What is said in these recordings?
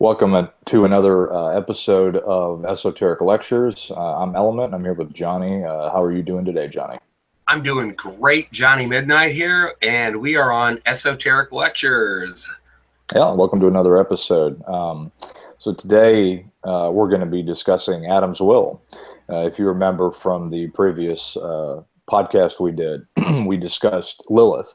Welcome to another episode of Esoteric Lectures. I'm Element. I'm here with Johnny. How are you doing today, Johnny? I'm doing great. Johnny Midnight here, and we are on Esoteric Lectures. Yeah, welcome to another episode. So today we're going to be discussing Adam's will. If you remember from the previous podcast we did, we discussed Lilith,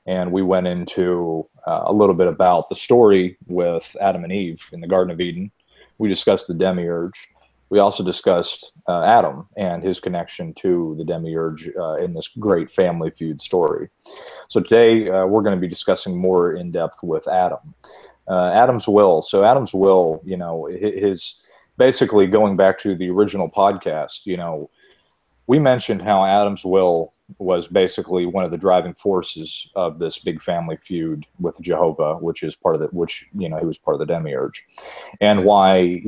and we went into a little bit about the story with Adam and Eve in the Garden of Eden. We discussed the demiurge. We also discussed Adam and his connection to the demiurge in this great family feud story. So today we're going to be discussing more in depth with Adam. Adam's will. So Adam's will, his basically going back to the original podcast, we mentioned how Adam's will was basically one of the driving forces of this big family feud with Jehovah, which is part of the, which, he was part of the demiurge. And why,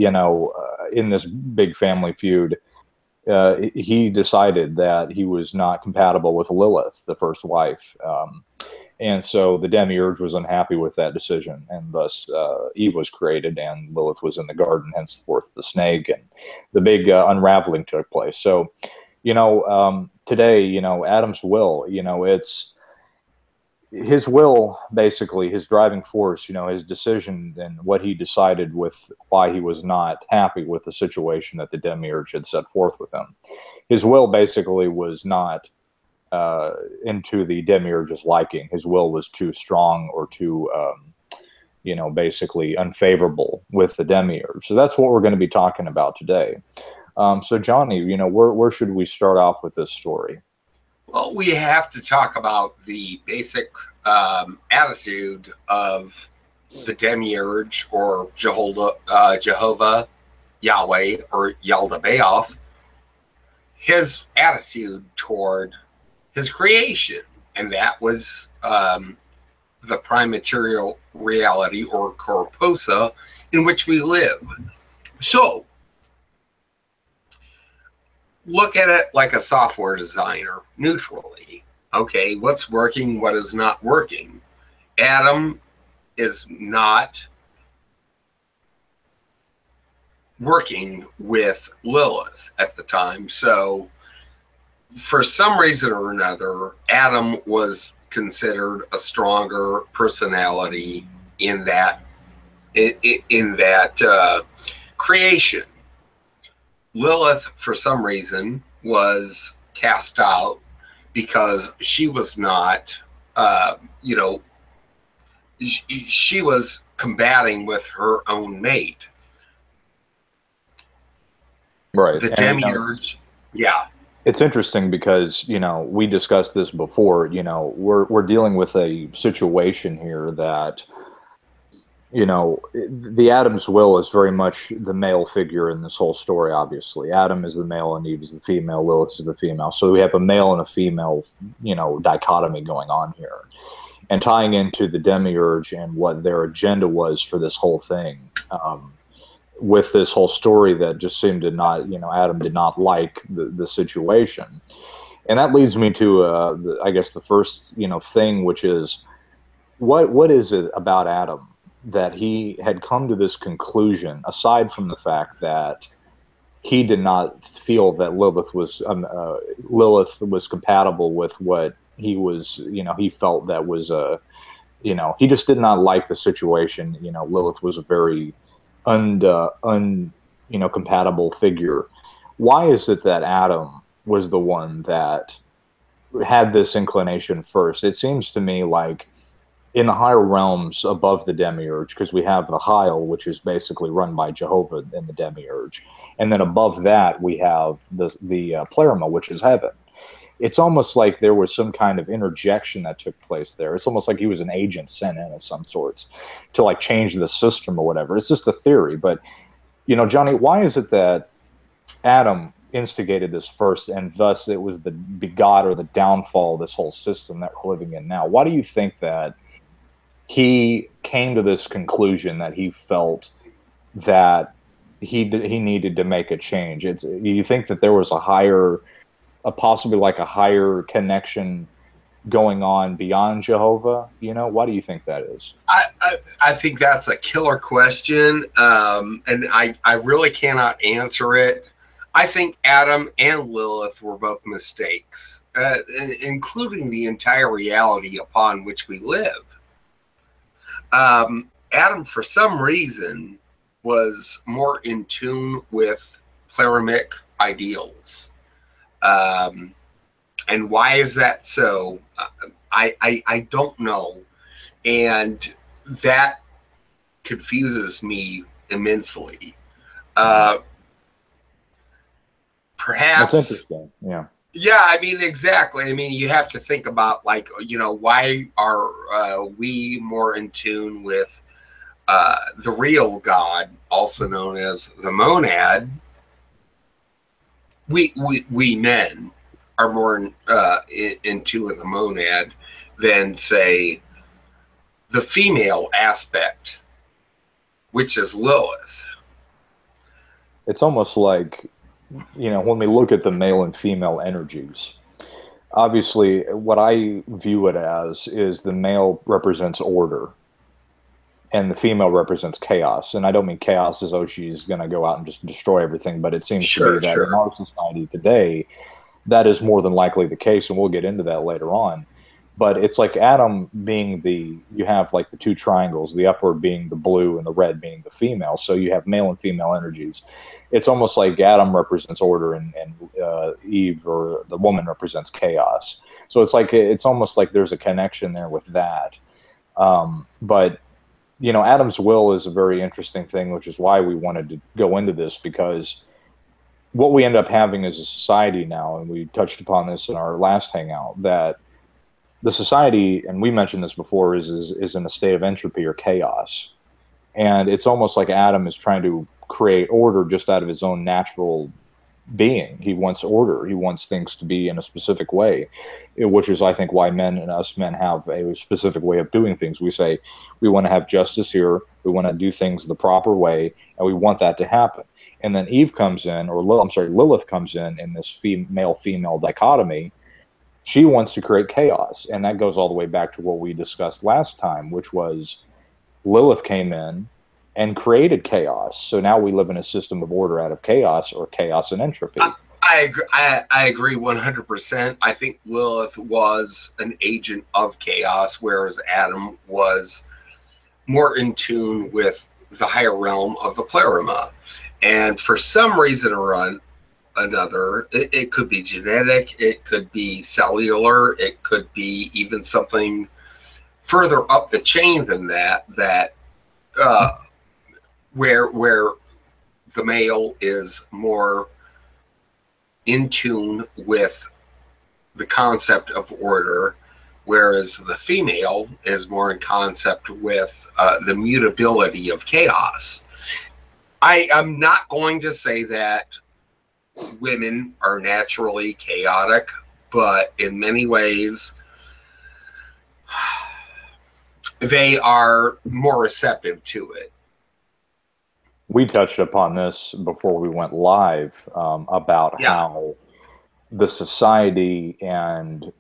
in this big family feud, he decided that he was not compatible with Lilith, the first wife. And so the demiurge was unhappy with that decision, and thus Eve was created, and Lilith was in the garden, henceforth the snake, and the big unraveling took place. So, today, Adam's will, it's his will, basically, his driving force, his decision and what he decided with why he was not happy with the situation that the demiurge had set forth with him. His will basically was not into the demiurge's liking. His will was too strong or too, basically unfavorable with the demiurge. So that's what we're going to be talking about today. So Johnny, where should we start off with this story? Well, we have to talk about the basic attitude of the demiurge, or Jehovah, Yahweh, or Yaldabaoth, his attitude toward his creation. And that was the prime material reality, or corposa, in which we live. So, look at it like a software designer, neutrally. Okay, what's working, what is not working? Adam is not working with Lilith at the time. So, for some reason or another, Adam was considered a stronger personality in that creation. Lilith, for some reason, was cast out because she was not, she was combating with her own mate. Right. The demiurge, yeah. It's interesting because, we discussed this before, we're dealing with a situation here that, the Adam's will is very much the male figure in this whole story, obviously. Adam is the male and Eve is the female, Lilith is the female. So we have a male and a female, dichotomy going on here. And tying into the demiurge and what their agenda was for this whole thing, with this whole story that just seemed to not, Adam did not like the situation. And that leads me to, I guess, the first, thing, which is, what is it about Adam that he had come to this conclusion, aside from the fact that he did not feel that Lilith was compatible with what he was, he felt that was he just did not like the situation. Lilith was a very compatible figure. Why is it that Adam was the one that had this inclination first? It seems to me like in the higher realms above the demiurge, because we have the Hyle, which is basically run by Jehovah in the demiurge, and then above that we have the Pleroma, which is heaven. It's almost like there was some kind of interjection that took place there. It's almost like he was an agent sent in of some sorts to like change the system or whatever. It's just a theory, but Johnny, why is it that Adam instigated this first, and thus it was the begot or the downfall of this whole system that we're living in now? Why do you think that he came to this conclusion that he felt that he needed to make a change? You think that there was possibly like a higher connection going on beyond Jehovah? You know, why do you think that is? I think that's a killer question, and I really cannot answer it. I think Adam and Lilith were both mistakes, including the entire reality upon which we live. Adam, for some reason, was more in tune with Pleramic ideals. And why is that so? I don't know. And that confuses me immensely. Perhaps. That's interesting. Yeah. Yeah, I mean, exactly. I mean, you have to think about, like, you know, why are we more in tune with the real God, also known as the monad? We men are more in tune with the monad than, say, the female aspect, which is Lilith. It's almost like, you know, when we look at the male and female energies, obviously what I view it as is the male represents order and the female represents chaos. And I don't mean chaos as, oh, she's going to go out and just destroy everything, but it seems to be that in our society today, that is more than likely the case, and we'll get into that later on. But it's like Adam being you have like the two triangles, the upward being the blue and the red being the female. So you have male and female energies. It's almost like Adam represents order and Eve, or the woman, represents chaos. So it's almost like there's a connection there with that. But, you know, Adam's will is a very interesting thing, which is why we wanted to go into this, because what we end up having as a society now, and we touched upon this in our last hangout, that the society, and we mentioned this before, is in a state of entropy or chaos. And it's almost like Adam is trying to create order just out of his own natural being. He wants order. He wants things to be in a specific way, which is, I think, why men have a specific way of doing things. We say we want to have justice here. We want to do things the proper way, and we want that to happen. And then Eve comes in, or Lilith comes in this male-female dichotomy. She wants to create chaos, and that goes all the way back to what we discussed last time, which was Lilith came in and created chaos. So now we live in a system of order out of chaos, or chaos and entropy. I agree 100%. I think Lilith was an agent of chaos, whereas Adam was more in tune with the higher realm of the pleroma. And for some reason or another, it could be genetic, it could be cellular, it could be even something further up the chain than that, where the male is more in tune with the concept of order, whereas the female is more in concept with the mutability of chaos. I am not going to say that women are naturally chaotic, but in many ways, they are more receptive to it. We touched upon this before we went live, about how the society and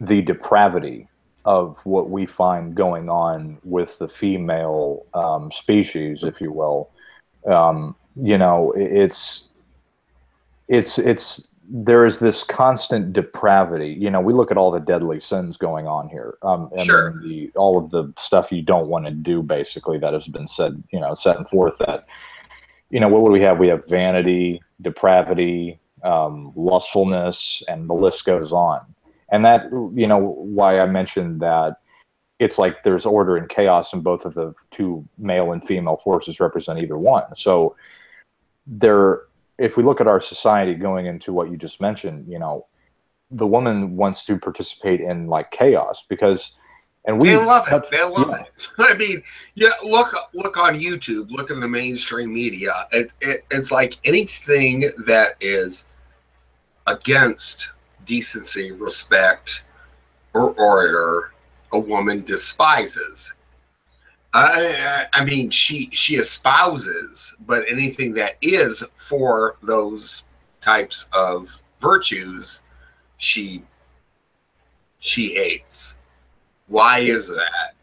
the depravity of what we find going on with the female species, if you will. You know, there is this constant depravity. You know, we look at all the deadly sins going on here. And all of the stuff you don't want to do, basically, that has been said, you know, set forth that, you know, what do we have? We have vanity, depravity, lustfulness, and the list goes on. And that, you know, why I mentioned that it's like there's order and chaos, and both of the two male and female forces represent either one. So if we look at our society going into what you just mentioned, you know, the woman wants to participate in like chaos because, and they love it. They love it. I mean, look on YouTube, look in the mainstream media. It's like anything that is against decency, respect, or order, a woman despises. I mean, she espouses, but anything that is for those types of virtues, she she hates. Why is that?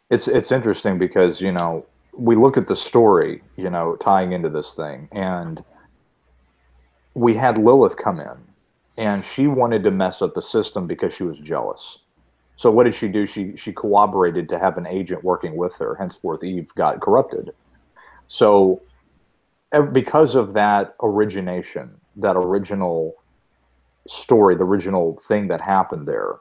It's interesting because, you know, we look at the story, you know, tying into this thing, and we had Lilith come in, and she wanted to mess up the system because she was jealous. So what did she do? She cooperated to have an agent working with her. Henceforth, Eve got corrupted. So because of that origination, that original story, the original thing that happened there,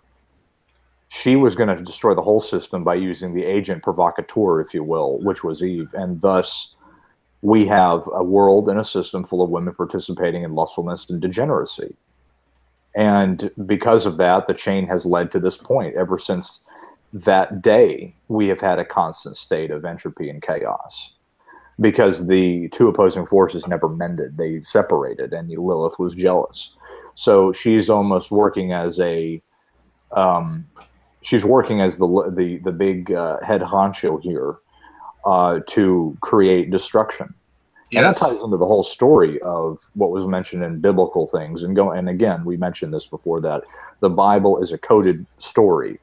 she was going to destroy the whole system by using the agent provocateur, if you will, which was Eve. And thus, we have a world and a system full of women participating in lustfulness and degeneracy. And because of that, the chain has led to this point. Ever since that day, we have had a constant state of entropy and chaos because the two opposing forces never mended. They separated, and Lilith was jealous. So she's almost working as a she's working as the big head honcho here to create destruction. Yes. And that ties into the whole story of what was mentioned in biblical things. And again, we mentioned this before, that the Bible is a coded story.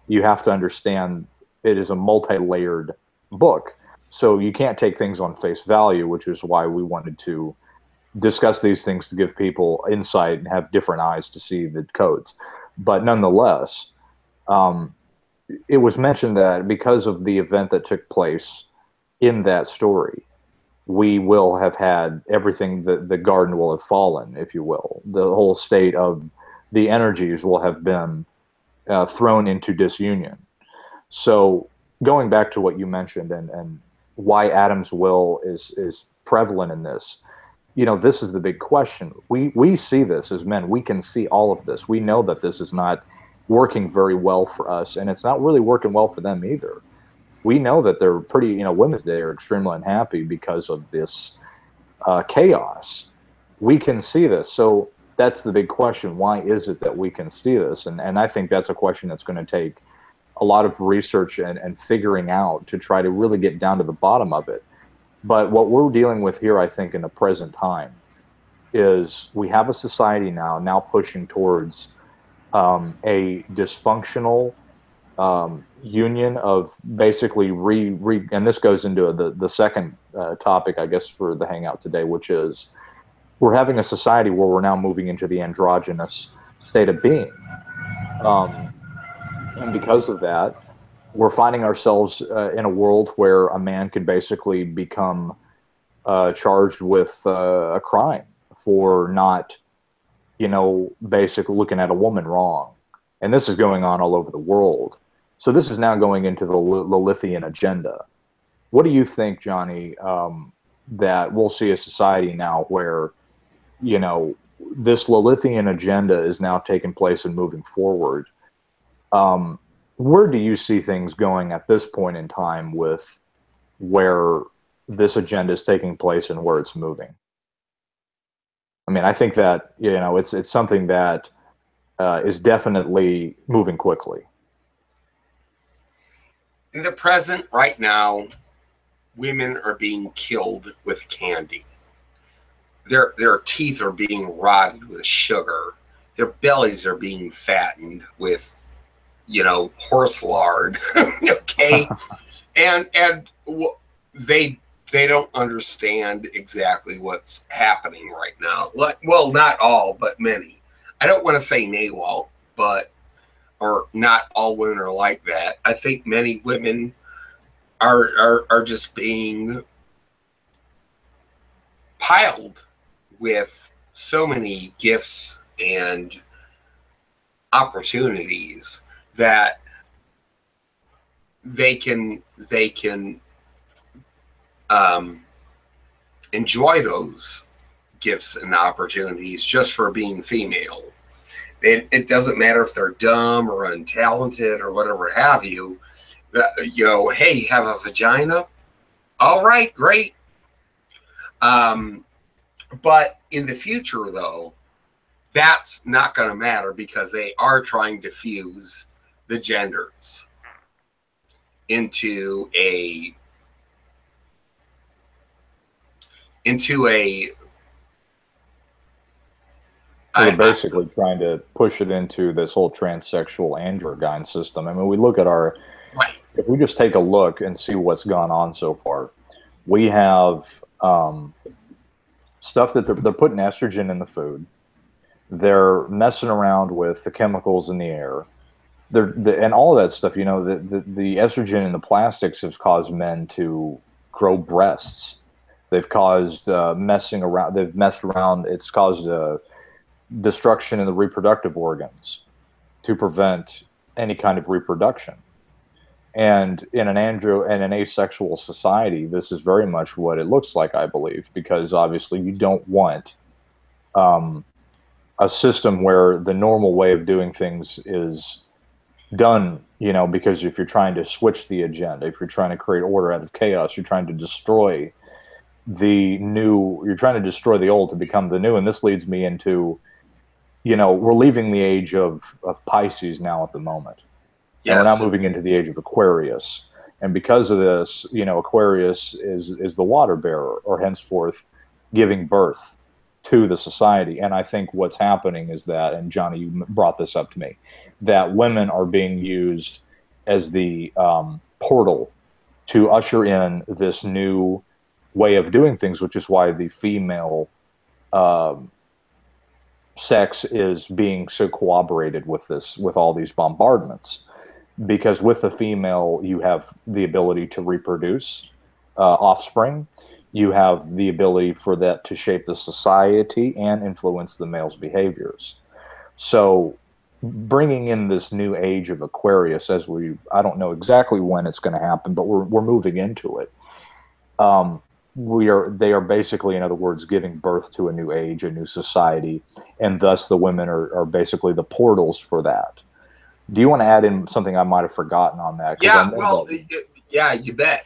You have to understand it is a multi-layered book. So you can't take things on face value, which is why we wanted to discuss these things to give people insight and have different eyes to see the codes. But nonetheless, it was mentioned that because of the event that took place in that story, we will have had everything, the garden will have fallen, if you will. The whole state of the energies will have been thrown into disunion. So going back to what you mentioned and why Adam's will is prevalent in this, you know, this is the big question. We see this as men. We can see all of this. We know that this is not working very well for us, and it's not really working well for them either. We know that they're pretty, you know, women today are extremely unhappy because of this chaos. We can see this. So that's the big question. Why is it that we can see this? And I think that's a question that's going to take a lot of research and figuring out to try to really get down to the bottom of it. But what we're dealing with here, I think, in the present time is we have a society now pushing towards a dysfunctional union of basically and this goes into the second topic, I guess, for the Hangout today, which is we're having a society where we're now moving into the androgynous state of being. And because of that, we're finding ourselves in a world where a man could basically become charged with a crime for not, you know, basically looking at a woman wrong. And this is going on all over the world. So this is now going into the Lilithian agenda. What do you think, Johnny, that we'll see a society now where, you know, this Lilithian agenda is now taking place and moving forward? Where do you see things going at this point in time with where this agenda is taking place and where it's moving? I mean, I think that, you know, it's something that is definitely moving quickly. In the present, right now, women are being killed with candy. Their teeth are being rotted with sugar. Their bellies are being fattened with, you know, horse lard. Okay, and they don't understand exactly what's happening right now. Like, well, not all, but many. I don't want to say NAWAL, but or not all women are like that. I think many women are just being piled with so many gifts and opportunities that they can enjoy those gifts and opportunities just for being female. It doesn't matter if they're dumb or untalented or whatever have you. You know, hey, have a vagina? All right, great. But in the future, though, that's not going to matter because they are trying to fuse the genders into a So they're basically trying to push it into this whole transsexual androgyne system. I mean, we look at our, right. if we just take a look and see what's gone on so far, we have stuff that they're putting estrogen in the food. They're messing around with the chemicals in the air. And all of that stuff, you know, the estrogen in the plastics has caused men to grow breasts. They've caused messing around. They've messed around. It's caused destruction in the reproductive organs to prevent any kind of reproduction. And in an asexual society, this is very much what it looks like, I believe, because obviously you don't want a system where the normal way of doing things is done, you know, because if you're trying to switch the agenda, if you're trying to create order out of chaos, you're trying to destroy you're trying to destroy the old to become the new. And this leads me into, you know, we're leaving the age of Pisces now at the moment. Yes. And we're now moving into the age of Aquarius. And because of this, you know, Aquarius is the water bearer, or henceforth giving birth to the society. And I think what's happening is that, and Johnny, you brought this up to me, that women are being used as the portal to usher in this new way of doing things, which is why the female sex is being so corroborated with this, with all these bombardments. Because with the female, you have the ability to reproduce offspring. You have the ability for that to shape the society and influence the male's behaviors. So bringing in this new age of Aquarius, I don't know exactly when it's going to happen, but we're moving into it. They are basically, in other words, giving birth to a new age, a new society, and thus the women are basically the portals for that. Do you want to add in something I might have forgotten on that? Yeah, well, yeah, you bet.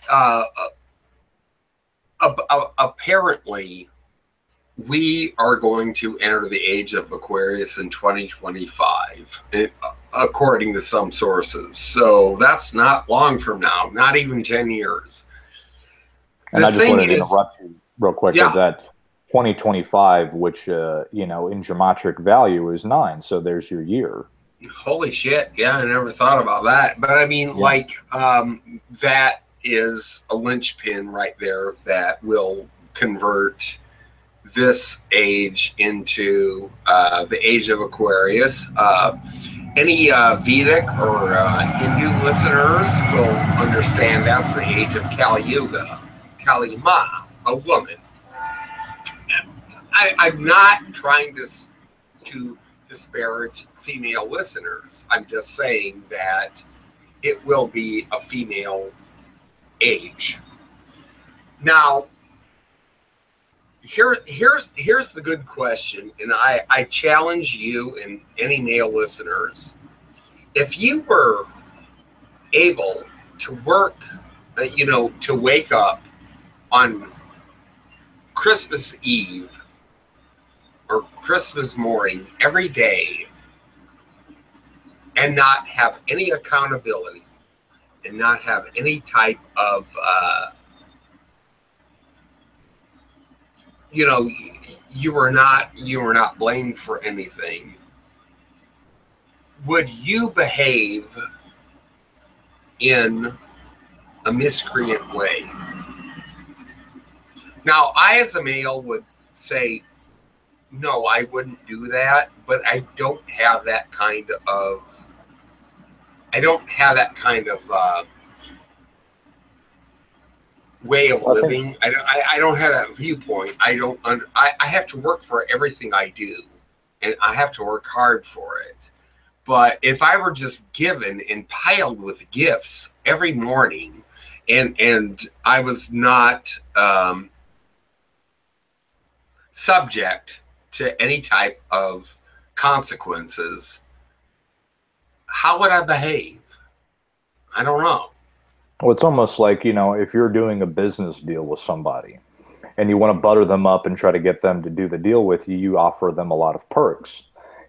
Apparently, we are going to enter the age of Aquarius in 2025, according to some sources. So that's not long from now, not even 10 years. And I just wanted to interrupt you real quick with that 2025, which, you know, in geometric value is 9. So there's your year. Holy shit. Yeah, I never thought about that. But I mean, like, that is a linchpin right there that will convert this age into the age of Aquarius. Any Vedic or Hindu listeners will understand that's the age of Kali Yuga, Kali Ma, a woman. I'm not trying to disparage female listeners. I'm just saying that it will be a female age. Now, here's the good question, and I challenge you and any male listeners. If you were able to work, you know, to wake up on Christmas Eve or Christmas morning every day and not have any accountability and not have any type of you know, you were not blamed for anything, would you behave in a miscreant way? Now, I as a male would say, no, I wouldn't do that, but I don't have that kind of way of living. I don't have that viewpoint. I have to work for everything I do, and I have to work hard for it. But if I were just given and piled with gifts every morning, and I was not subject to any type of consequences, how would I behave? I don't know. Well, it's almost like, you know, if you're doing a business deal with somebody and you want to butter them up and try to get them to do the deal with you, you offer them a lot of perks.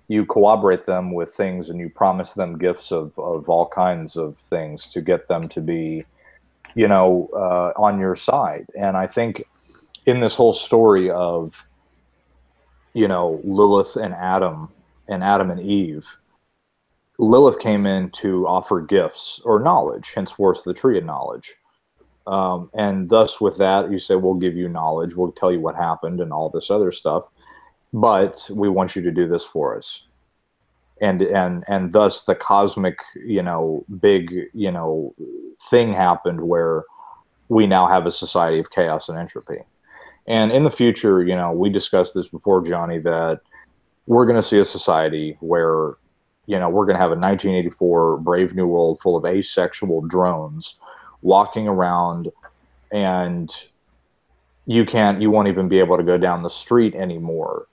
You corroborate them with things and you promise them gifts of all kinds of things to get them to be, you know, on your side. And I think in this whole story of, Lilith and Adam and Eve, Lilith came in to offer gifts or knowledge, henceforth the tree of knowledge. And thus with that, you say, we'll give you knowledge, we'll tell you what happened and all this other stuff, but we want you to do this for us. And thus the cosmic, big, thing happened where we now have a society of chaos and entropy. And in the future, we discussed this before, Johnny, that we're going to see a society where, we're going to have a 1984 Brave New World full of asexual drones walking around, and you won't even be able to go down the street anymore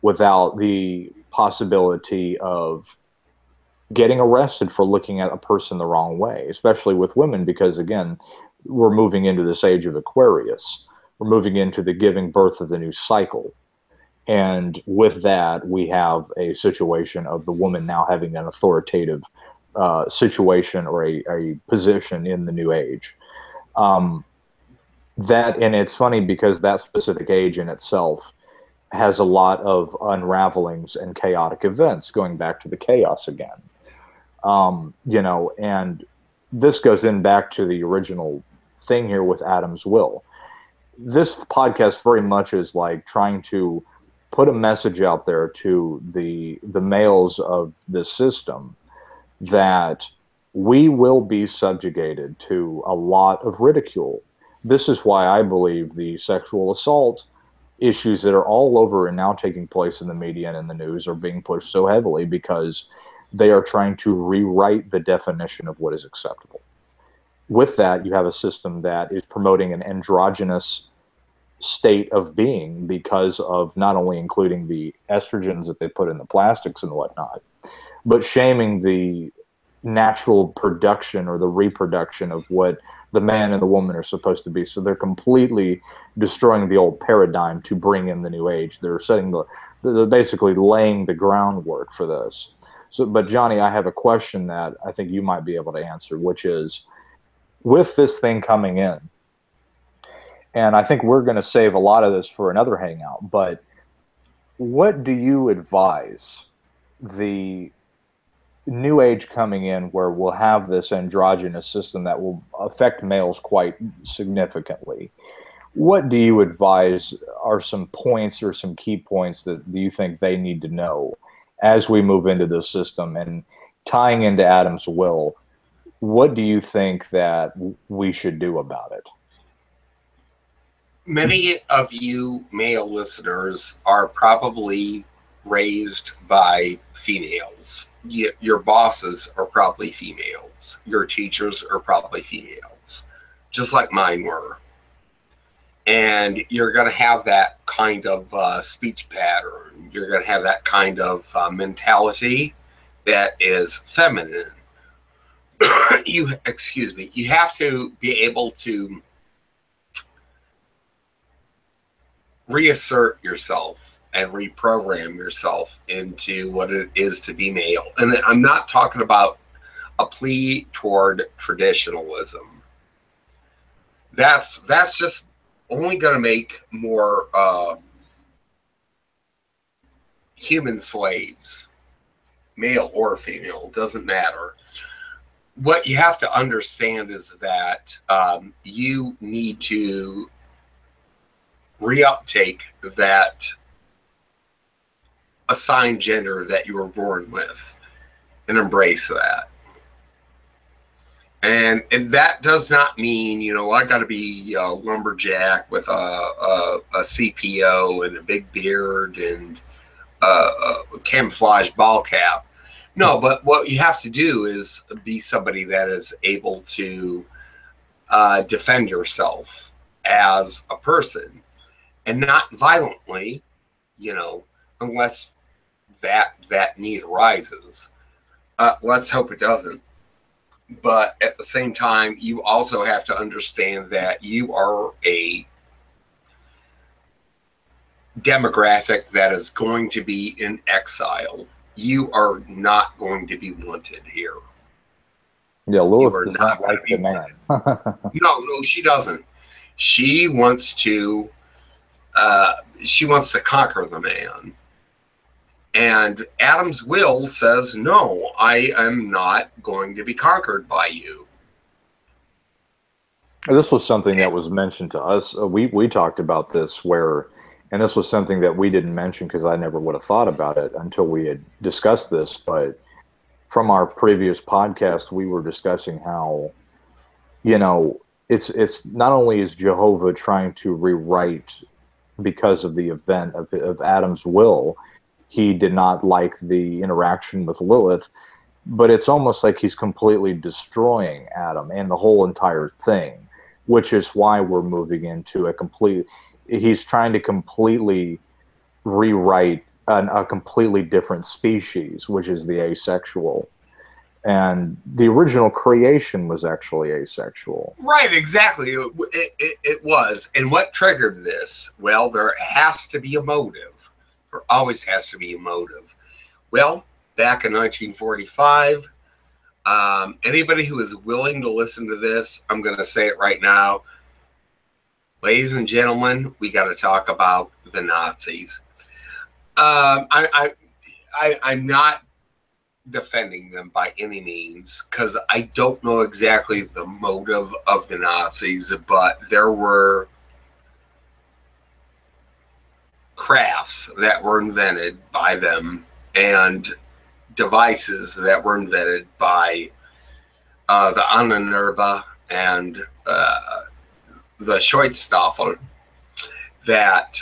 without the possibility of getting arrested for looking at a person the wrong way, especially with women, because again, we're moving into this age of Aquarius. We're moving into the giving birth of the new cycle. And with that, we have a situation of the woman now having an authoritative situation or a position in the new age. And it's funny because that specific age in itself has a lot of unravelings and chaotic events, going back to the chaos again. And this goes in back to the original thing here with Adam's will. This podcast very much is like trying to put a message out there to the males of this system that we will be subjugated to a lot of ridicule. This is why I believe the sexual assault issues that are all over and now taking place in the media and in the news are being pushed so heavily, because they are trying to rewrite the definition of what is acceptable. With that, you have a system that is promoting an androgynous state of being because of not only including the estrogens that they put in the plastics and whatnot, but shaming the natural production or the reproduction of what the man and the woman are supposed to be. So they're completely destroying the old paradigm to bring in the new age. They're they're basically laying the groundwork for this. So, but Johnny, I have a question that I think you might be able to answer, which is, with this thing coming in, and I think we're going to save a lot of this for another hangout, but what do you advise the new age coming in, where we'll have this androgynous system that will affect males quite significantly? What do you advise are some points or some key points that you think they need to know as we move into this system? And tying into Adam's will, what do you think that we should do about it? Many of you male listeners are probably raised by females. Your bosses are probably females. Your teachers are probably females, just like mine were. And you're going to have that kind of speech pattern. You're going to have that kind of mentality that is feminine. You have to be able to reassert yourself and reprogram yourself into what it is to be male. And I'm not talking about a plea toward traditionalism. That's just only going to make more human slaves, male or female, doesn't matter. What you have to understand is that you need to reuptake that assigned gender that you were born with and embrace that. And that does not mean, I got to be a lumberjack with a CPO and a big beard and a camouflage ball cap. No, but what you have to do is be somebody that is able to defend yourself as a person, and not violently, unless that need arises. Let's hope it doesn't. But at the same time, you also have to understand that you are a demographic that is going to be in exile. You are not going to be wanted here. Yeah, Lilith does not like the man. No, she doesn't. She wants to conquer the man. And Adam's will says, no, I am not going to be conquered by you. This was something that was mentioned to us. We talked about this and this was something that we didn't mention because I never would have thought about it until we had discussed this. But from our previous podcast, we were discussing how, it's not only is Jehovah trying to rewrite because of the event of Adam's will, he did not like the interaction with Lilith, but it's almost like he's completely destroying Adam and the whole entire thing, which is why we're moving into he's trying to completely rewrite a completely different species, which is the asexual. And the original creation was actually asexual. Right, exactly. It was. And what triggered this? Well, there has to be a motive. There always has to be a motive. Well, back in 1945, anybody who is willing to listen to this, I'm going to say it right now. Ladies and gentlemen, we got to talk about the Nazis. I'm not defending them by any means because I don't know exactly the motive of the Nazis, but there were crafts that were invented by them and devices that were invented by the Ahnenerbe and the Scheutstaffel that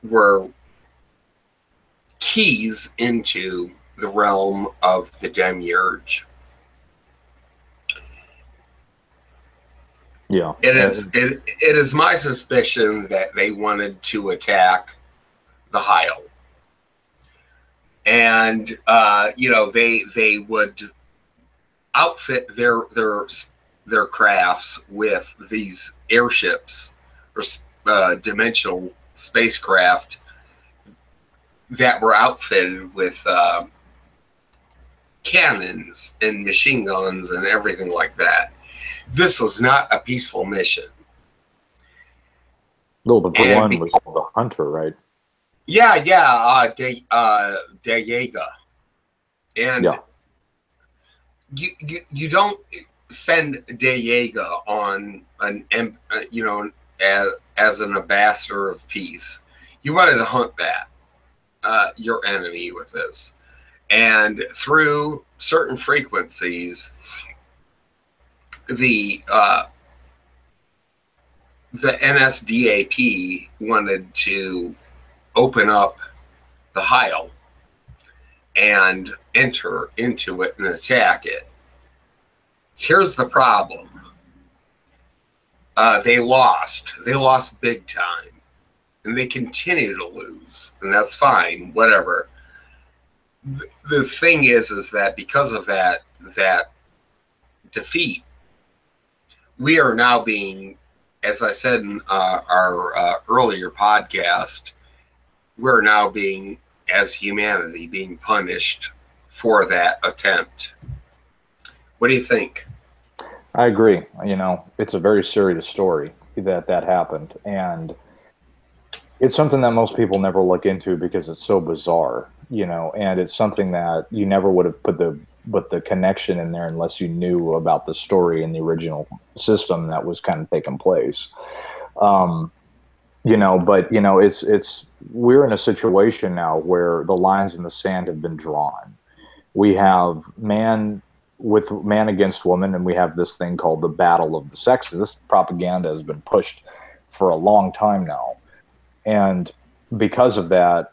were keys into the realm of the demiurge. Yeah, it is my suspicion that they wanted to attack the Heil, and they would outfit their crafts with these airships or dimensional spacecraft that were outfitted with cannons and machine guns and everything like that. This was not a peaceful mission. No, the one was called the Hunter, right? Yeah, De Jager. And yeah. You don't send De Jager on as an ambassador of peace. You wanted to hunt your enemy with this. And through certain frequencies, the NSDAP wanted to open up the Heil and enter into it and attack it. Here's the problem. They lost big time, and they continue to lose, and that's fine, whatever. The thing is that because of that defeat, we are now being, as I said in our earlier podcast, we're now being, as humanity, being punished for that attempt. What do you think? I agree. It's a very serious story that happened, and it's something that most people never look into because it's so bizarre, and it's something that you never would have put the connection in there unless you knew about the story and the original system that was kind of taking place. It's we're in a situation now where the lines in the sand have been drawn. We have man against woman, and we have this thing called the battle of the sexes. This propaganda has been pushed for a long time now. And because of that,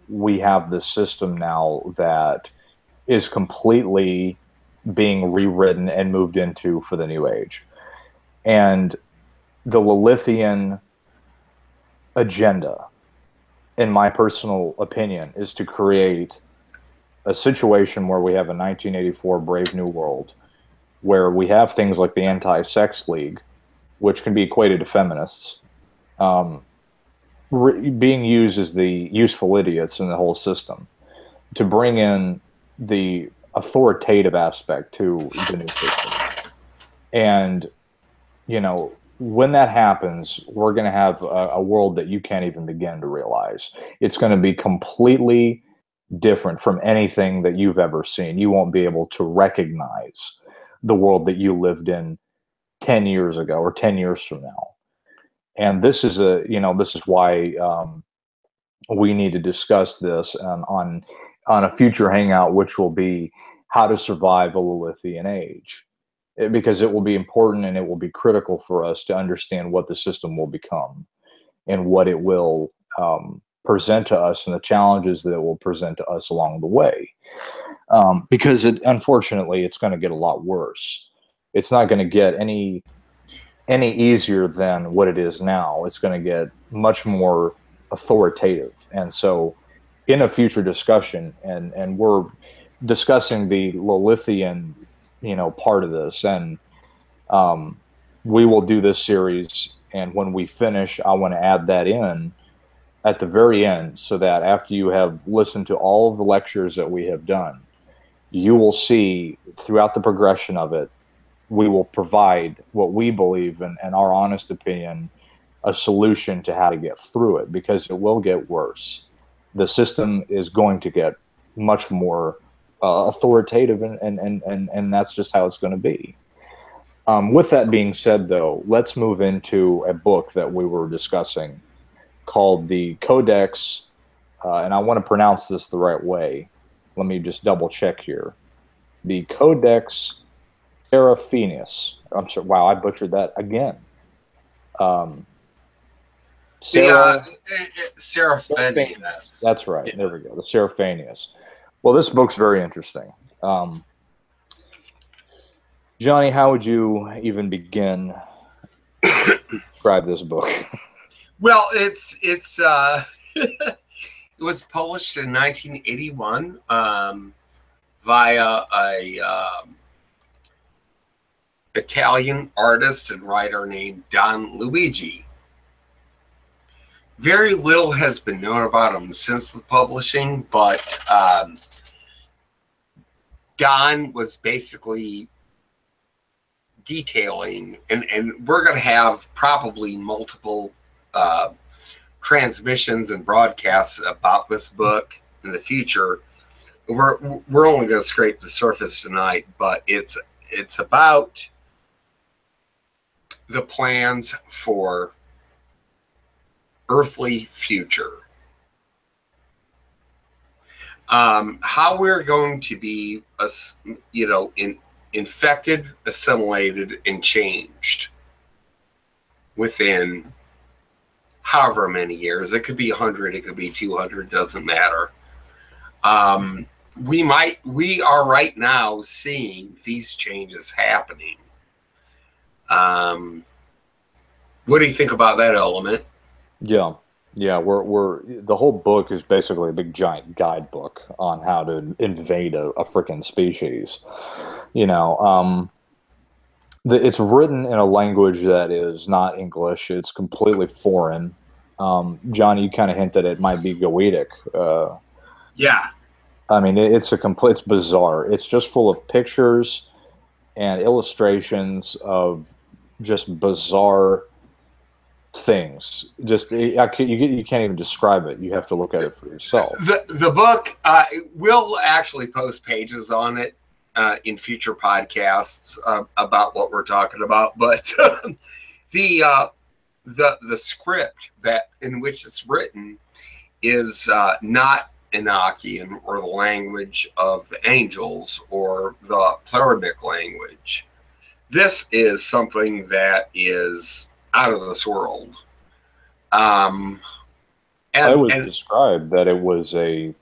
we have this system now that is completely being rewritten and moved into for the new age. And the Lilithian agenda, in my personal opinion, is to create a situation where we have a 1984 Brave New World, where we have things like the Anti-Sex League, which can be equated to feminists, being used as the useful idiots in the whole system to bring in the authoritative aspect to the new system. And, when that happens, we're going to have a world that you can't even begin to realize. It's going to be completely different from anything that you've ever seen. You won't be able to recognize the world that you lived in 10 years ago or 10 years from now. And this is this is why we need to discuss this on a future hangout, which will be how to survive a Lilithian age, because it will be important and it will be critical for us to understand what the system will become and what it will present to us and the challenges that it will present to us along the way. Because unfortunately, it's going to get a lot worse. It's not going to get any easier than what it is now. It's going to get much more authoritative. And so in a future discussion, and we're discussing the Lilithian, part of this, and we will do this series, and when we finish, I want to add that in at the very end, so that after you have listened to all of the lectures that we have done, you will see throughout the progression of it, we will provide what we believe and our honest opinion, a solution to how to get through it, because it will get worse. The system is going to get much more authoritative, and that's just how it's going to be. With that being said, though, let's move into a book that we were discussing called the Codex, and I want to pronounce this the right way. Let me just double check here. The Codex Seraphinius. I'm sorry. Wow, I butchered that again. Seraphinius. That's right. Yeah. There we go. The Seraphinius. Well, this book's very interesting. Johnny, how would you even begin to describe this book? Well, it was published in 1981 via a Italian artist and writer named Don Luigi. Very little has been known about him since the publishing, but Don was basically detailing, and we're going to have probably multiple transmissions and broadcasts about this book in the future. We're only going to scrape the surface tonight, but it's about the plans for earthly future. How we're going to be, infected, assimilated, and changed within however many years. It could be 100, it could be 200, doesn't matter. We are right now seeing these changes happening. What do you think about that element? Yeah, we're the whole book is basically a big giant guidebook on how to invade a freaking species. It's written in a language that is not English. It's completely foreign. John, you kind of hinted it might be Goetic. Yeah. I mean, it's bizarre. It's just full of pictures and illustrations of just bizarre things. Just you can't even describe it. You have to look at it for yourself. The book, we'll actually post pages on it in future podcasts about what we're talking about. But the script that in which it's written is not Enochian or the language of the angels or the Pluramic language. This is something that is out of this world. It was described that it was a,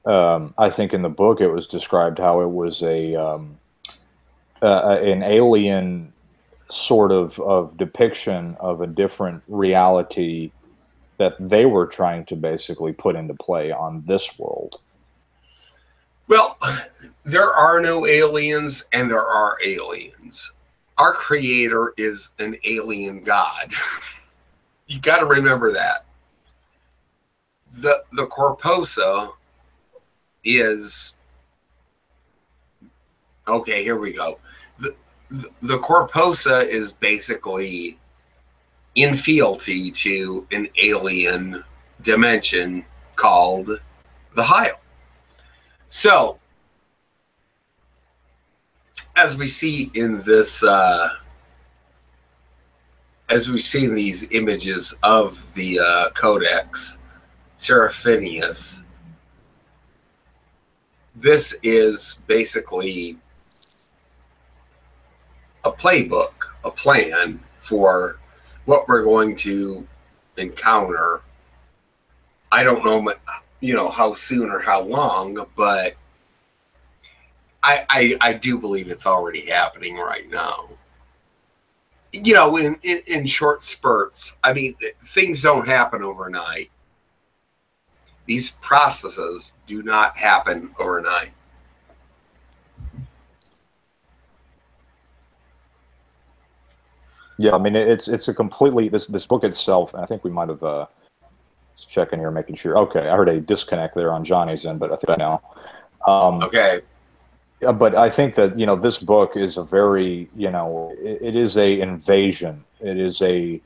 I think in the book it was described how it was an alien sort of depiction of a different reality that they were trying to basically put into play on this world. Well, there are no aliens and there are aliens. Our creator is an alien god. You got to remember that. The Corposa is, okay, here we go. The Corposa is basically in fealty to an alien dimension called the Heil. So, as we see in this, as we see in these images of the Codex Seraphinius, this is basically a playbook, a plan for what we're going to encounter. I don't know, how soon or how long, but I do believe it's already happening right now. In short spurts. I mean, things don't happen overnight. These processes do not happen overnight. Yeah, I mean, it's a completely, this book itself, and I think we might have, checking here, making sure. Okay, I heard a disconnect there on Johnny's end, but I think I know. Okay. But I think that, this book is a very, it is a invasion. It is a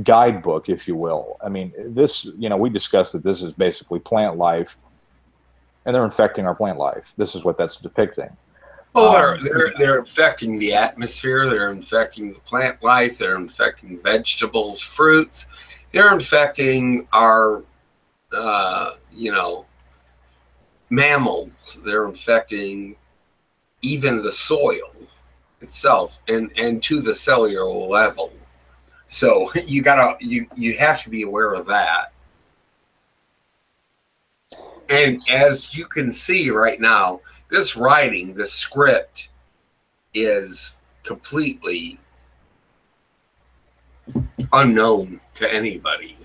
guidebook, if you will. I mean, this, we discussed that this is basically plant life, and they're infecting our plant life. This is what that's depicting. Well, they're infecting the atmosphere. They're infecting the plant life. They're infecting vegetables, fruits. They're infecting our, mammals. They're infecting even the soil itself, and to the cellular level. So you have to be aware of that. And as you can see right now, this writing, this script, is completely unknown to anybody.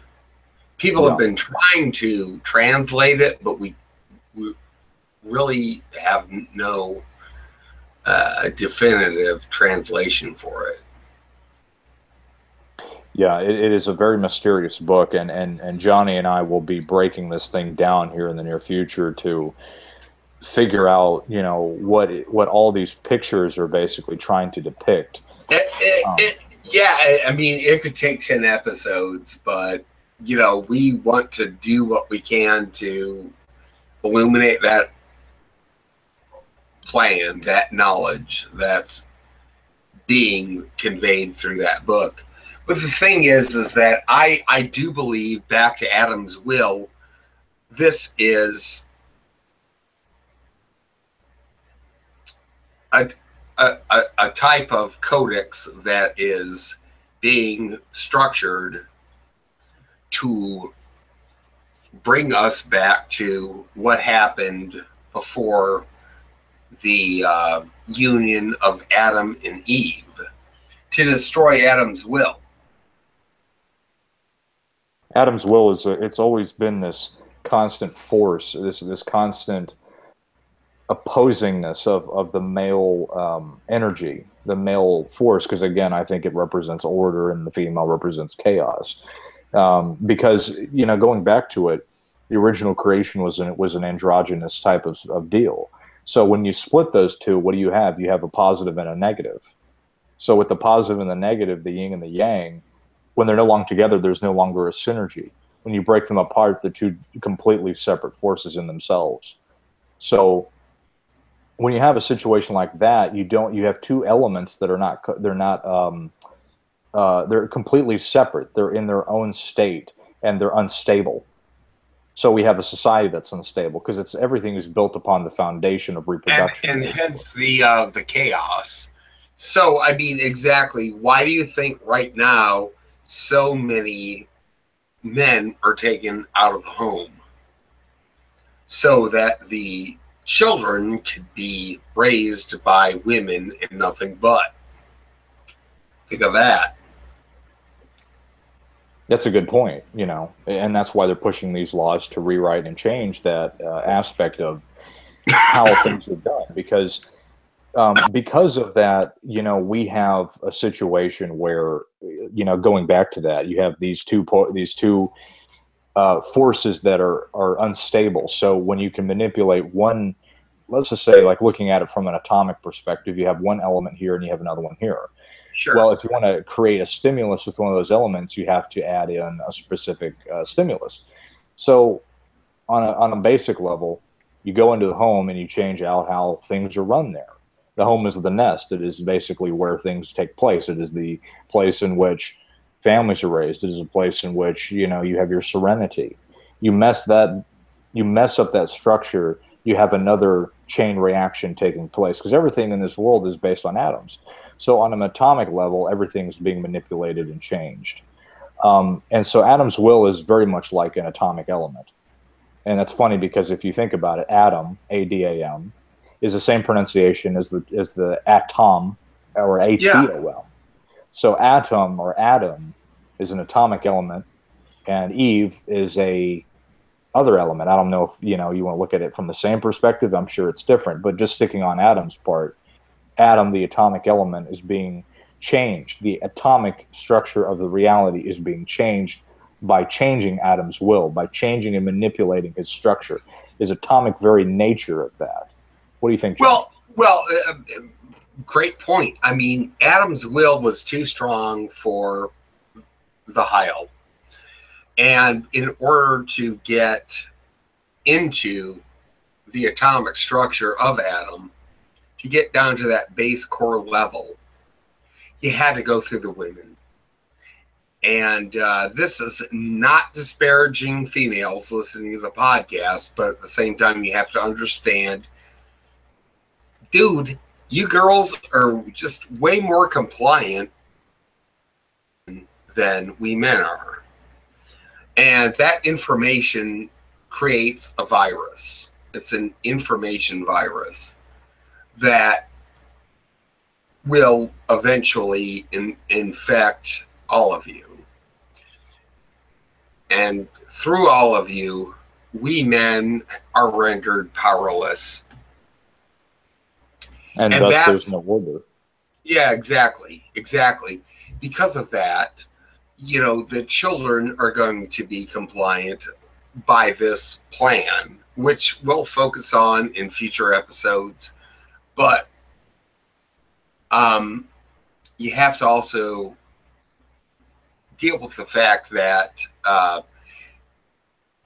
People have been trying to translate it, but we really have no definitive translation for it. Yeah, it is a very mysterious book, and Johnny and I will be breaking this thing down here in the near future to figure out, what all these pictures are basically trying to depict. Yeah, I mean, it could take 10 episodes, but, we want to do what we can to illuminate that plan, that knowledge that's being conveyed through that book. But the thing is that I do believe, back to Adam's will, this is a type of codex that is being structured to bring us back to what happened before the union of Adam and Eve, to destroy Adam's will. Adam's will it's always been this constant force, this constant opposingness of the male energy, the male force, because again, I think it represents order and the female represents chaos. Because, going back to it, the original creation was an androgynous type of deal. So when you split those two, what do you have? You have a positive and a negative. So with the positive and the negative, the yin and the yang, when they're no longer together, there's no longer a synergy. When you break them apart, they're two completely separate forces in themselves. So when you have a situation like that, you have two elements that they're completely separate. They're in their own state and they're unstable. So we have a society that's unstable because everything is built upon the foundation of reproduction, and hence the chaos. So I mean, exactly. Why do you think right now so many men are taken out of the home so that the children could be raised by women and nothing but? Think of that. That's a good point, and that's why they're pushing these laws to rewrite and change that aspect of how things are done. Because of that, we have a situation where, going back to that, you have these two forces that are unstable. So when you can manipulate one, let's just say, like looking at it from an atomic perspective, you have one element here and you have another one here. Sure. Well, if you want to create a stimulus with one of those elements, you have to add in a specific stimulus. So on a basic level, You go into the home and you change out how things are run there. The home is the nest. It is basically where things take place. It is the place in which families are raised. It is a place in which, you know, you have your serenity. You mess that, you mess up that structure, you have another chain reaction taking place, because everything in this world is based on atoms. So on an atomic level, everything's being manipulated and changed. And so Adam's will is very much like an atomic element. And that's funny because if you think about it, atom, A-D-A-M, is the same pronunciation as the atom, or A-T-O-M. Yeah. So atom or atom is an atomic element, and Eve is a other element. I don't know if you want to look at it from the same perspective. I'm sure it's different, but just sticking on Adam's part, atom, the atomic element, is being changed. The atomic structure of the reality is being changed by changing Adam's will, by changing and manipulating his structure, his atomic very nature of that. What do you think, John? Well, great point. I mean, Adam's will was too strong for the Heil. And in order to get into the atomic structure of Adam, to get down to that base core level, you had to go through the women. And this is not disparaging females listening to the podcast, but at the same time, you have to understand, dude, you girls are just way more compliant than we men are. And that information creates a virus. It's an information virus that will eventually infect all of you. And through all of you, we men are rendered powerless. And thus there's no order. Yeah, exactly. Because of that, the children are going to be compliant by this plan, which we'll focus on in future episodes. But you have to also deal with the fact that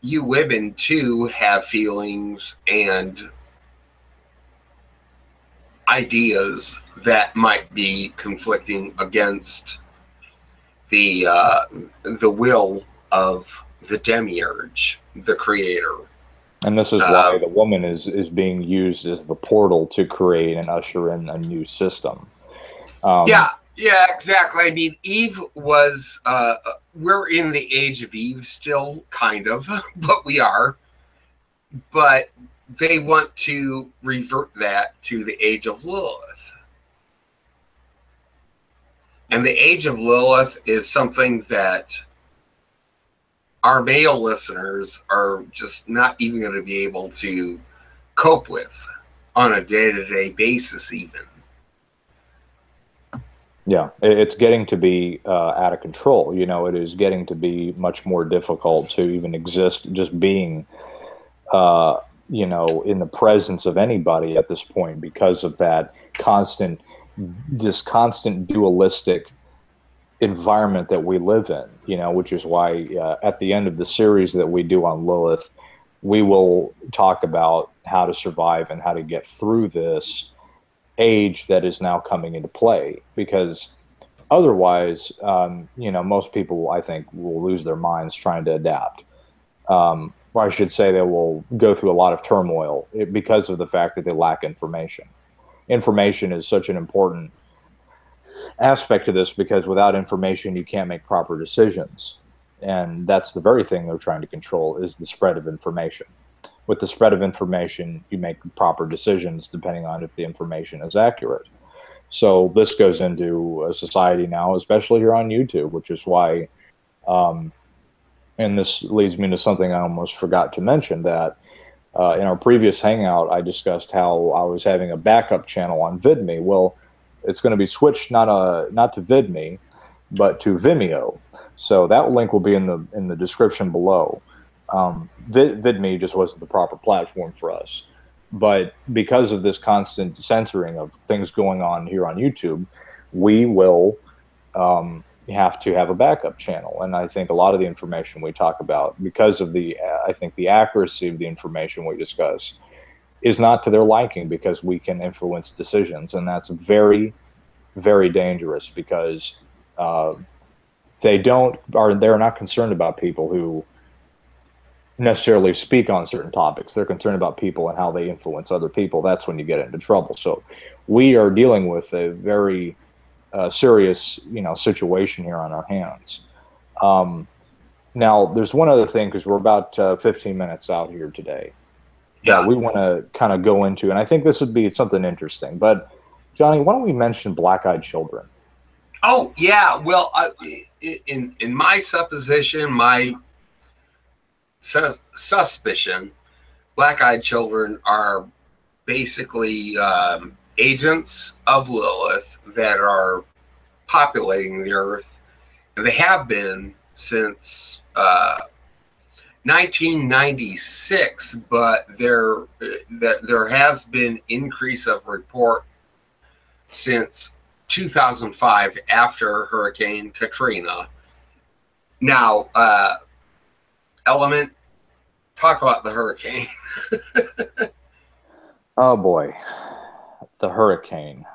you women too have feelings and ideas that might be conflicting against the will of the demiurge, the creator. And this is why the woman is being used as the portal to create and usher in a new system. Yeah, exactly. I mean, Eve was, we're in the age of Eve still, kind of, but we are. But they want to revert that to the age of Lilith. And the age of Lilith is something that our male listeners are just not even going to be able to cope with on a day-to-day basis even. Yeah, it's getting to be out of control. It is getting to be much more difficult to even exist, just being, in the presence of anybody at this point because of that constant dualistic environment that we live in, which is why at the end of the series that we do on Lilith, we will talk about how to survive and how to get through this age that is now coming into play, because otherwise, most people, I think, will lose their minds trying to adapt. Or I should say they will go through a lot of turmoil because of the fact that they lack information. Information is such an important aspect to this, because without information, you can't make proper decisions. And that's the very thing they're trying to control, is the spread of information. With the spread of information, you make proper decisions depending on if the information is accurate. So this goes into a society now, especially here on YouTube, which is why, and this leads me to something I almost forgot to mention, that in our previous Hangout, I discussed how I was having a backup channel on VidMe. Well, it's going to be switched not to VidMe, but to Vimeo. So that link will be in the description below. VidMe just wasn't the proper platform for us. But because of this constant censoring of things going on here on YouTube, we will have to have a backup channel. And I think a lot of the information we talk about, because of the accuracy of the information we discuss, is not to their liking, because we can influence decisions, and that's very, very dangerous, because they're not concerned about people who necessarily speak on certain topics. They're concerned about people and how they influence other people. That's when you get into trouble. So we are dealing with a very serious, situation here on our hands. Now, there's one other thing, because we're about 15 minutes out here today, that we want to kind of go into, and I think this would be something interesting. But, Johnny, why don't we mention black-eyed children? Oh, yeah. Well, in my supposition, my suspicion, black-eyed children are basically agents of Lilith that are populating the Earth. And they have been since 1996, but there has been increase of report since 2005 after Hurricane Katrina. Now, Element, talk about the hurricane. Oh boy, the hurricane.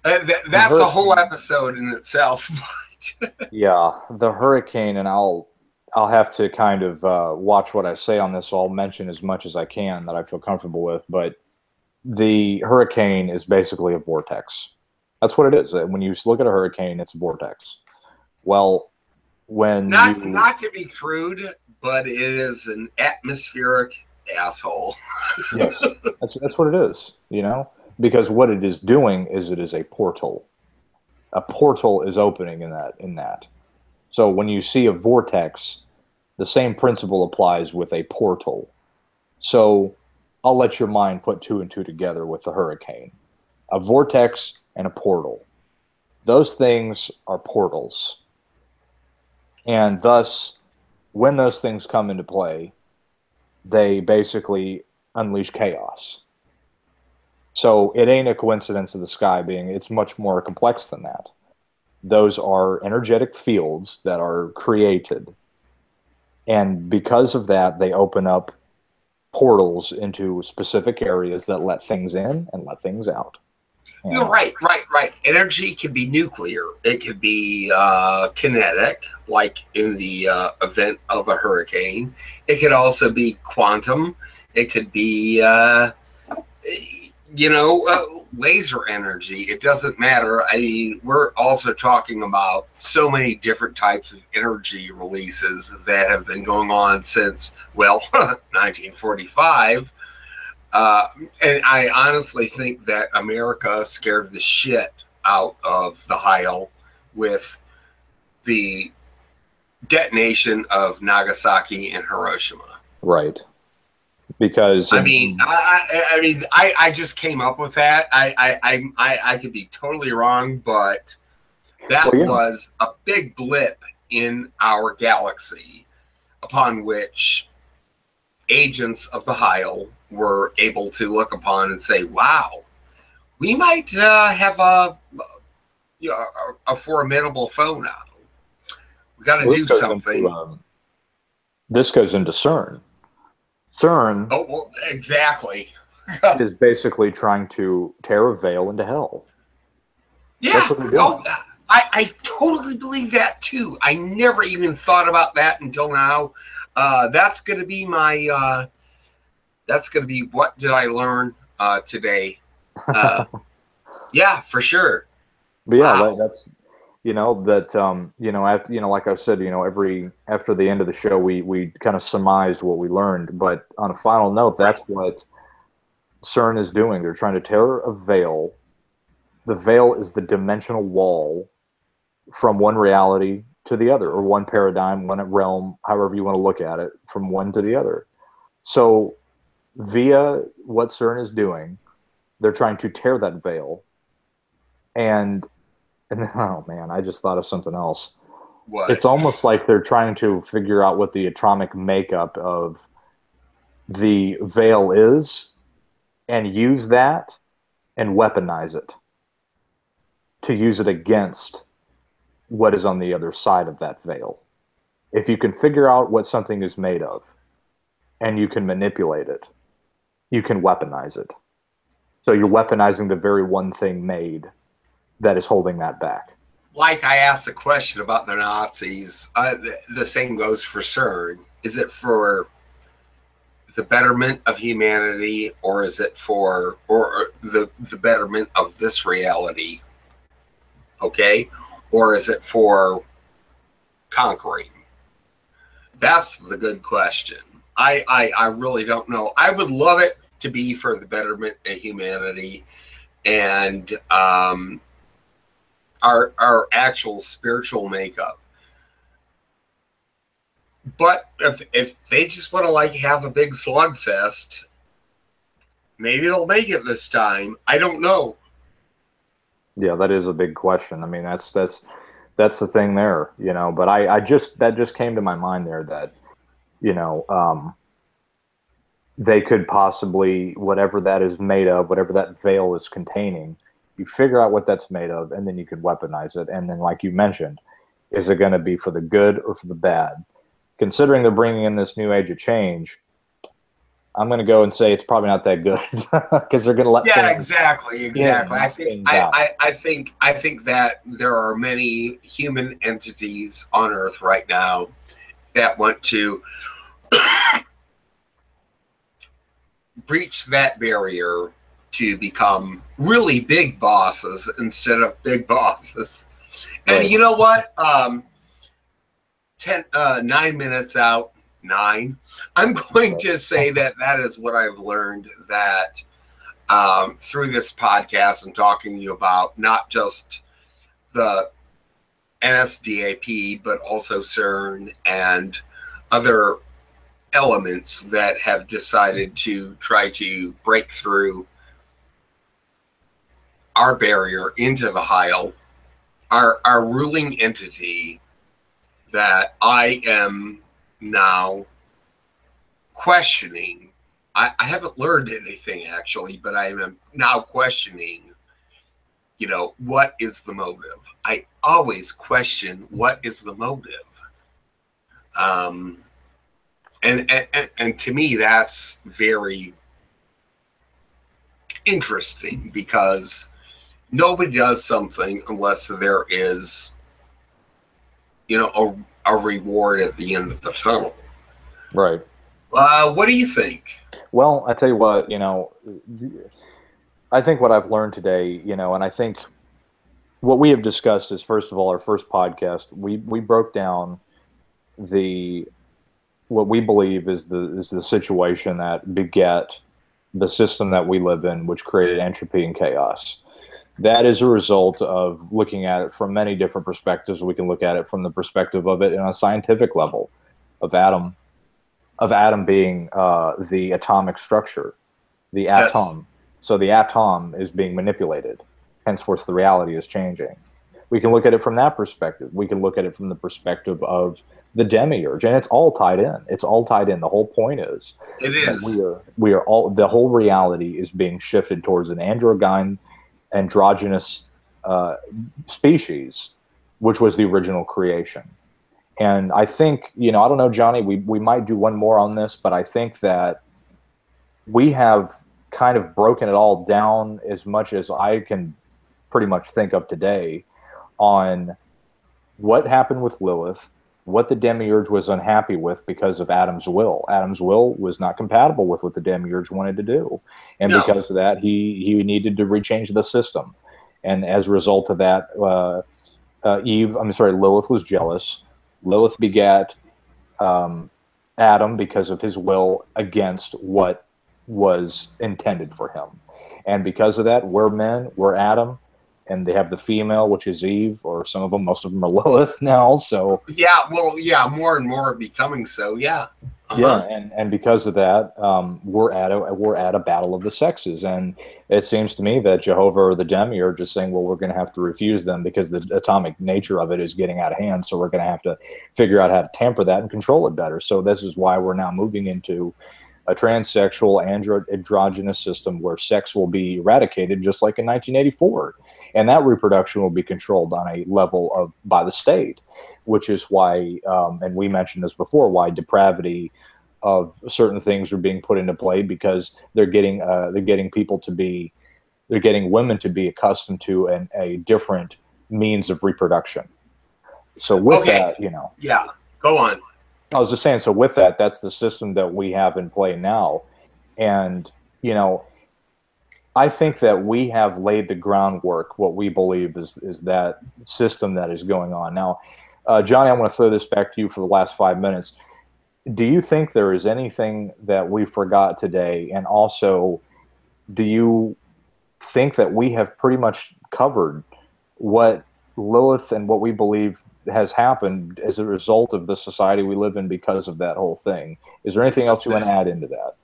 That's a whole episode in itself. Yeah, the hurricane, and I'll have to kind of watch what I say on this. So I'll mention as much as I can that I feel comfortable with. But the hurricane is basically a vortex. That's what it is. When you look at a hurricane, it's a vortex. Well, when not to be crude, but it is an atmospheric asshole. Yes, that's what it is. Because what it is doing is it is a portal. A portal is opening in that. So when you see a vortex, the same principle applies with a portal. So I'll let your mind put two and two together with the hurricane. A vortex and a portal. Those things are portals. And thus, when those things come into play, they basically unleash chaos. So it ain't a coincidence of the sky it's much more complex than that. Those are energetic fields that are created. And because of that, they open up portals into specific areas that let things in and let things out. You're right. Energy can be nuclear. It could be kinetic, like in the event of a hurricane. It could also be quantum. It could be, laser energy. It doesn't matter. I mean, we're also talking about so many different types of energy releases that have been going on since, 1945. And I honestly think that America scared the shit out of the Heil with the detonation of Nagasaki and Hiroshima. Right. Because I just came up with that. I could be totally wrong, but that was a big blip in our galaxy upon which agents of the Heil were able to look upon and say, wow, we might have a formidable foe now. We got to do something. This goes into CERN. CERN exactly. is basically trying to tear a veil into hell. Yeah. That's what they're doing. I totally believe that too. I never even thought about that until now. That's going to be my... that's going to be what did I learn today. Yeah, for sure. But yeah, that's like I said, after the end of the show, we kind of surmised what we learned. But on a final note, that's what CERN is doing. They're trying to tear a veil. The veil is the dimensional wall from one reality to the other, or one paradigm, one realm, however you want to look at it, from one to the other. So via what CERN is doing, they're trying to tear that veil. And oh man, I just thought of something else. What? It's almost like they're trying to figure out what the atomic makeup of the veil is and use that and weaponize it to use it against what is on the other side of that veil. If you can figure out what something is made of, and you can manipulate it, you can weaponize it. So you're weaponizing the very one thing made that is holding that back. Like I asked the question about the Nazis, the same goes for CERN. Is it for the betterment of humanity, or is it for the betterment of this reality? Okay, or is it for conquering? That's the good question. I really don't know. I would love it to be for the betterment of humanity and our actual spiritual makeup. But if they just want to like have a big slugfest, maybe they'll make it this time. I don't know. Yeah, that is a big question. I mean, that's the thing there, you know. But that just came to my mind there that, you know, they could possibly, whatever that is made of, whatever that veil is containing, you figure out what that's made of, and then you could weaponize it. And then, like you mentioned, is it going to be for the good or for the bad? Considering they're bringing in this new age of change, I'm going to go and say it's probably not that good because they're going to let. Yeah, exactly. I think that there are many human entities on Earth right now that want to breach that barrier to become really big bosses instead of big bosses. And right. You know what? 9 minutes out, I'm going to say that is what I've learned, that through this podcast and talking to you about not just the NSDAP, but also CERN and other elements that have decided to try to break through our barrier into the Heil, our ruling entity, that I am now questioning. I haven't learned anything actually, but I am now questioning, you know, what is the motive? I always question what is the motive. And to me, that's very interesting, because nobody does something unless there is, you know, a reward at the end of the tunnel. Right. What do you think? Well, I tell you what, you know, I think what I've learned today, you know, and I think what we have discussed is, first of all, our first podcast, we broke down what we believe is the situation that beget the system that we live in, which created entropy and chaos. That is a result of looking at it from many different perspectives. We can look at it from the perspective of it on a scientific level, of atom being the atomic structure, the atom. So the atom is being manipulated. Henceforth, the reality is changing. We can look at it from that perspective. We can look at it from the perspective of the demiurge, and it's all tied in. It's all tied in. The whole point is, we are all, the whole reality is being shifted towards an androgynous species, which was the original creation. And I think, you know, I don't know, Johnny, we might do one more on this, but I think that we have kind of broken it all down as much as I can pretty much think of today on what happened with Lilith, what the demiurge was unhappy with because of Adam's will. Adam's will was not compatible with what the demiurge wanted to do. And because of that, he needed to rechange the system. And as a result of that, Lilith was jealous. Lilith begat Adam because of his will against what was intended for him. And because of that, we're men, we're Adam, and they have the female, which is Eve, or some of them, most of them are Lilith now. So more and more are becoming so. Yeah, and because of that, we're at a battle of the sexes, and it seems to me that Jehovah or the demiurge is saying, well, we're going to have to refuse them because the atomic nature of it is getting out of hand. So we're going to have to figure out how to tamper that and control it better. So this is why we're now moving into a transsexual androgynous system where sex will be eradicated, just like in 1984. And that reproduction will be controlled on a level by the state, which is why, and we mentioned this before, why depravity certain things are being put into play because they're getting people to be, they're getting women to be accustomed to a different means of reproduction. So with that, you know, yeah, go on. I was just saying, so with that, that's the system that we have in play now. And, you know, I think that we have laid the groundwork, what we believe is that system that is going on. Now, Johnny, I want to throw this back to you for the last 5 minutes. Do you think there is anything that we forgot today? And also, do you think that we have pretty much covered what Lilith and what we believe has happened as a result of the society we live in because of that whole thing? Is there anything else you want to add into that?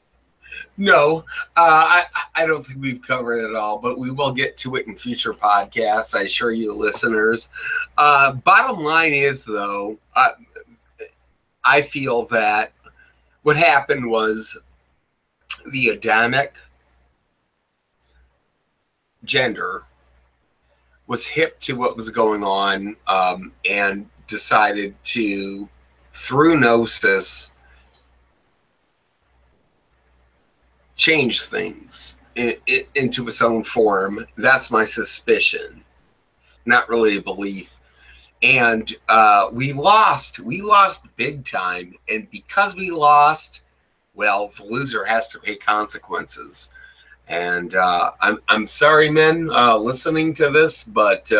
No, I don't think we've covered it all, but we will get to it in future podcasts, I assure you listeners. Bottom line is, though, I feel that what happened was the Adamic gender was hip to what was going on, and decided to, through gnosis, change things into its own form. That's my suspicion, not really a belief. And we lost big time. And because we lost, well, the loser has to pay consequences. And I'm sorry, men, listening to this, but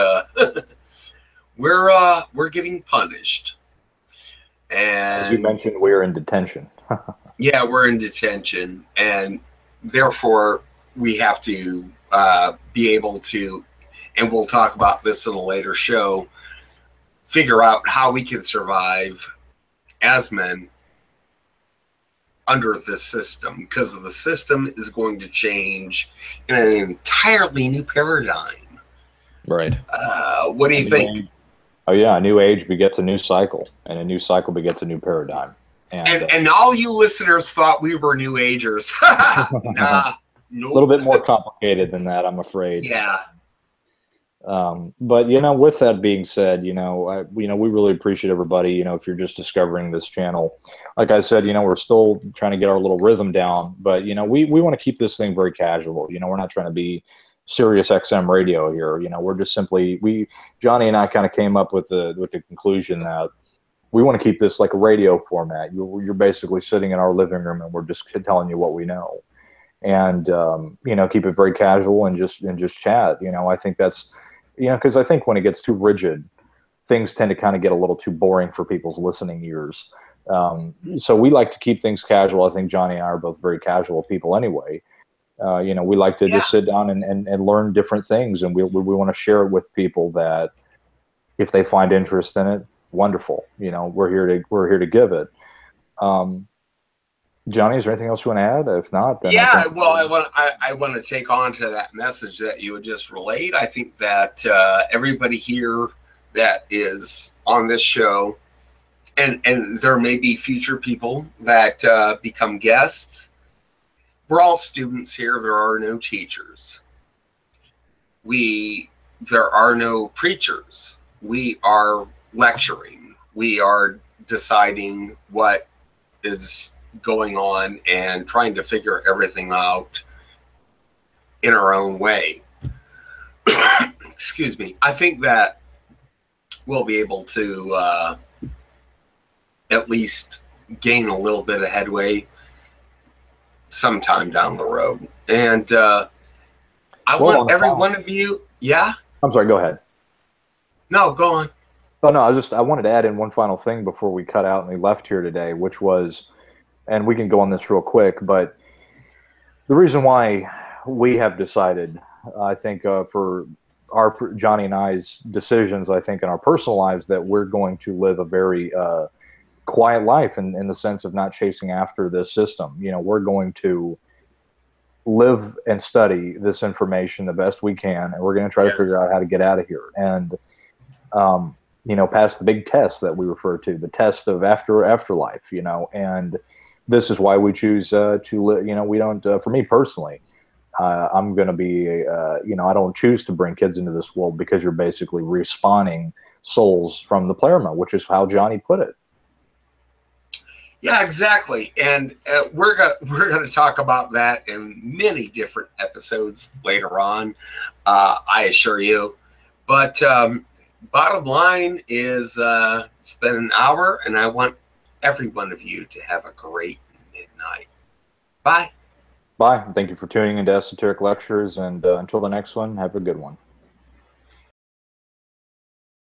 we're getting punished. And as you mentioned, we're in detention. Yeah, we're in detention, and therefore we have to be able to, and we'll talk about this in a later show, figure out how we can survive as men under this system, because the system is going to change in an entirely new paradigm. Right. What do you think? Oh yeah, a new age begets a new cycle, and a new cycle begets a new paradigm. And all you listeners thought we were New Agers. Nah, nope. A little bit more complicated than that, I'm afraid. Yeah. But you know, with that being said, you know, we really appreciate everybody. You know, if you're just discovering this channel, like I said, you know, we're still trying to get our little rhythm down. But you know, we want to keep this thing very casual. You know, we're not trying to be Sirius XM radio here. You know, we're just simply Johnny and I kind of came up with the conclusion that we want to keep this like a radio format. You're basically sitting in our living room and we're just telling you what we know, and you know, keep it very casual and just chat. You know, I think that's, you know, because I think when it gets too rigid, things tend to kind of get a little too boring for people's listening ears. So we like to keep things casual. I think Johnny and I are both very casual people anyway. You know, we like to just sit down and learn different things, and we want to share it with people that if they find interest in it, wonderful. You know, we're here to give it. Johnny, is there anything else you want to add? If not, then yeah. Well, I want to take on to that message that you had just relayed. I think that everybody here that is on this show, and there may be future people that become guests. We're all students here. There are no teachers. There are no preachers. We are lecturing. We are deciding what is going on and trying to figure everything out in our own way. Excuse me. I think that we'll be able to at least gain a little bit of headway sometime down the road. And I want every one of you. Yeah? I'm sorry, go ahead. No, go on. Oh, no, I wanted to add in one final thing before we cut out and we left here today, which was, and we can go on this real quick, but the reason why we have decided, I think, for our Johnny and I's decisions, I think in our personal lives, that we're going to live a very quiet life in the sense of not chasing after this system. You know, we're going to live and study this information the best we can, and we're going to try to figure out how to get out of here. And, you know, pass the big test that we refer to, the test of afterlife, you know, and this is why we choose to live. You know, we don't, for me personally, I'm going to be, you know, I don't choose to bring kids into this world because you're basically respawning souls from the pleroma, which is how Johnny put it. Yeah, exactly. And we're gonna talk about that in many different episodes later on. I assure you. But bottom line is, it's been an hour, and I want every one of you to have a great midnight. Bye. Bye. Thank you for tuning into Esoteric Lectures, and until the next one, have a good one.